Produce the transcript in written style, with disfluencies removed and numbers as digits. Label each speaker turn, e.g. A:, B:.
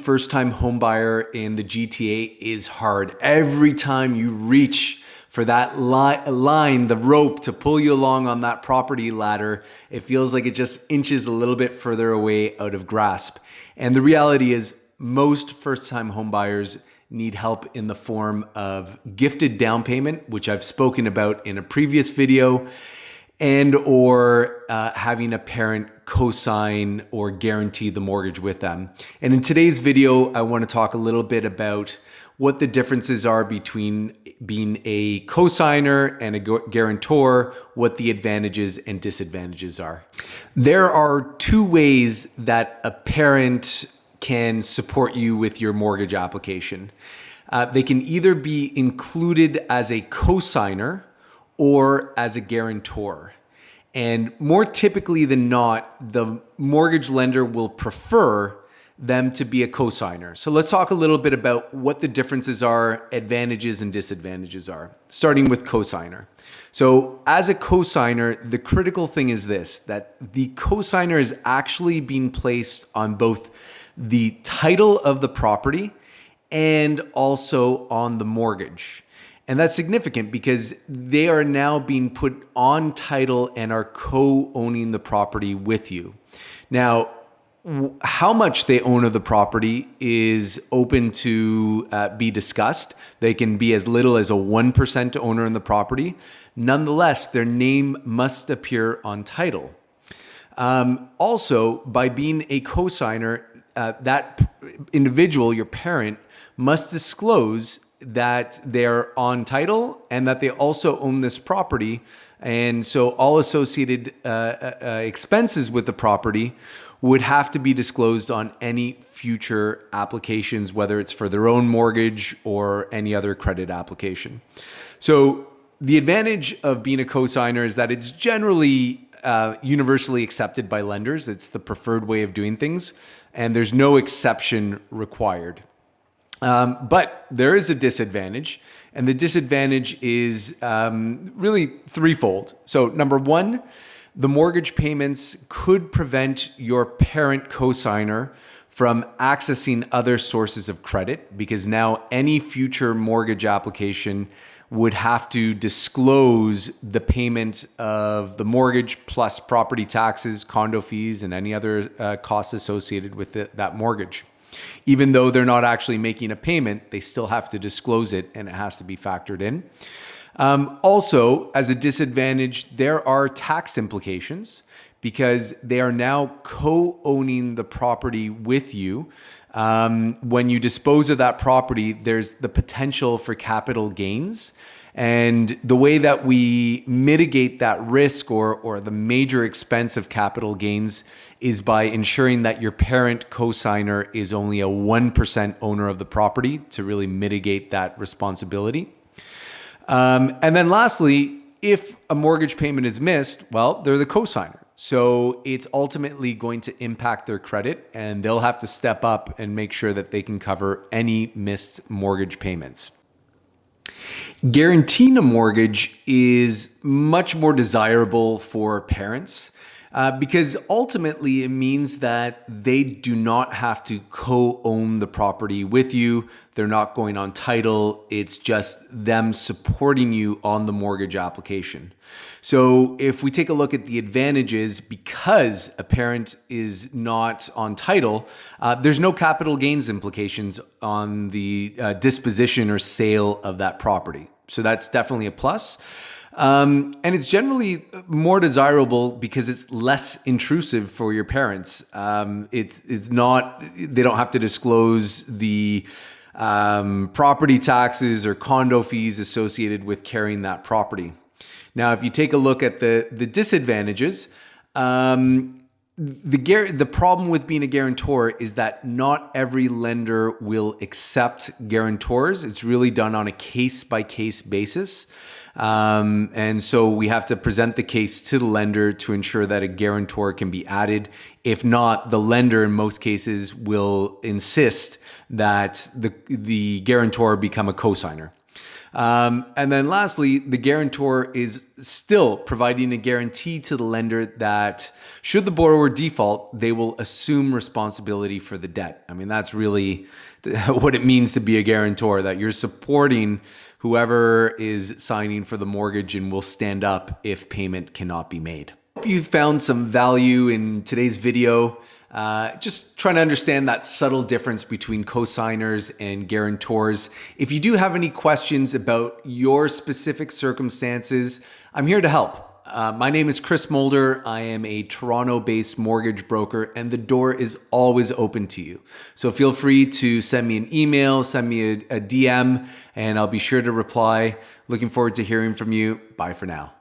A: first-time homebuyer in the GTA is hard. Every time you reach for that line, the rope to pull you along on that property ladder, it feels like it just inches a little bit further away out of grasp. And the reality is most first-time homebuyers need help in the form of gifted down payment, which I've spoken about in a previous video, and or having a parent co-sign or guarantee the mortgage with them. And in today's video, I want to talk a little bit about what the differences are between being a cosigner and a guarantor, what the advantages and disadvantages are. There are two ways that a parent can support you with your mortgage application. They can either be included as a cosigner or as a guarantor. And more typically than not, the mortgage lender will prefer them to be a cosigner. So let's talk a little bit about what the differences are, advantages and disadvantages are, starting with cosigner. So as a cosigner, the critical thing is this, that the cosigner is actually being placed on both the title of the property and also on the mortgage. And that's significant because they are now being put on title and are co-owning the property with you. Now, how much they own of the property is open to be discussed. They can be as little as a 1% owner in the property. Nonetheless, their name must appear on title. Also, by being a cosigner, that individual, your parent, must disclose that they're on title and that they also own this property. And so all associated expenses with the property would have to be disclosed on any future applications, whether it's for their own mortgage or any other credit application. So the advantage of being a cosigner is that it's generally universally accepted by lenders. It's the preferred way of doing things, and there's no exception required. But there is a disadvantage, and the disadvantage is really threefold. So number one, the mortgage payments could prevent your parent cosigner from accessing other sources of credit, because now any future mortgage application would have to disclose the payment of the mortgage plus property taxes, condo fees, and any other costs associated with that mortgage. Even though they're not actually making a payment, they still have to disclose it and it has to be factored in. Also, as a disadvantage, there are tax implications because they are now co-owning the property with you. When you dispose of that property, there's the potential for capital gains. And the way that we mitigate that risk or the major expense of capital gains is by ensuring that your parent cosigner is only a 1% owner of the property to really mitigate that responsibility. And then lastly, if a mortgage payment is missed, well, they're the cosigner. So it's ultimately going to impact their credit, and they'll have to step up and make sure that they can cover any missed mortgage payments. Guaranteeing a mortgage is much more desirable for parents because ultimately it means that they do not have to co-own the property with you. They're not going on title. It's just them supporting you on the mortgage application. So if we take a look at the advantages, because a parent is not on title, there's no capital gains implications on the disposition or sale of that property. So that's definitely a plus. And it's generally more desirable because it's less intrusive for your parents. It's not, they don't have to disclose the property taxes or condo fees associated with carrying that property. Now, if you take a look at the disadvantages, the problem with being a guarantor is that not every lender will accept guarantors. It's really done on a case-by-case basis. And so we have to present the case to the lender to ensure that a guarantor can be added. If not, the lender in most cases will insist that the guarantor become a cosigner. And then lastly, the guarantor is still providing a guarantee to the lender that should the borrower default, they will assume responsibility for the debt. I mean, that's really what it means to be a guarantor, that you're supporting whoever is signing for the mortgage and will stand up if payment cannot be made. Hope you found some value in today's video. Just trying to understand that subtle difference between cosigners and guarantors. If you do have any questions about your specific circumstances, I'm here to help. My name is Chris Mulder. I am a Toronto-based mortgage broker, and the door is always open to you. So feel free to send me an email, send me a DM, and I'll be sure to reply. Looking forward to hearing from you. Bye for now.